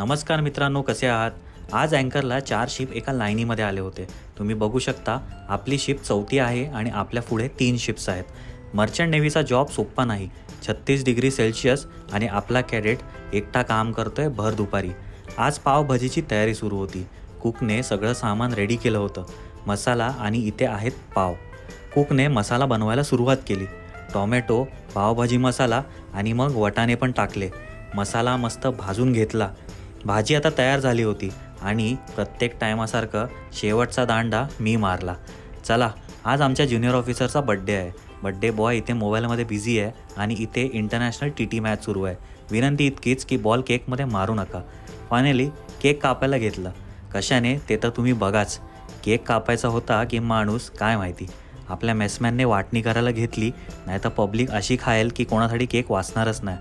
नमस्कार मित्रांनो, कसे आहात? आज अँकरला 4 शिप एका लाईनीमध्ये आले होते. तुम्ही बघू शकता आपली शिप चौथी आहे आणि आपल्या पुढे 3 शिप्स आहेत. मर्चंट नेव्हीचा जॉब सोप्पा नाही. 36 डिग्री सेल्सिअस आणि आपला कॅडेट एकटा काम करतोय भर दुपारी. आज पावभाजीची तयारी सुरू होती. कुकने सगळं सामान रेडी केलं होतं. मसाला आणि इथे आहेत पाव. कुकने मसाला बनवायला सुरुवात केली. टोमॅटो, पावभाजी मसाला आणि मग वाटाणे पण टाकले. मसाला मस्त भाजून घेतला. भाजी आता तयार झाली होती आणि प्रत्येक टायमासारखं शेवटचा दांडा मी मारला. चला, आज आमच्या ज्युनियर ऑफिसरचा बड्डे आहे. बड्डे बॉय इथे मोबाईलमध्ये बिझी आहे आणि इथे इंटरनॅशनल TT मॅच सुरू आहे. विनंती इतकीच की बॉल केकमध्ये मारू नका. फायनली केक कापायला घेतलं. कशाने ते तर तुम्ही बघाच. केक कापायचा होता की माणूस काय माहिती. आपल्या मेसमॅनने वाटणी करायला घेतली, नाही तर पब्लिक अशी खायल की कोणासाठी केक वाचणारच नाही.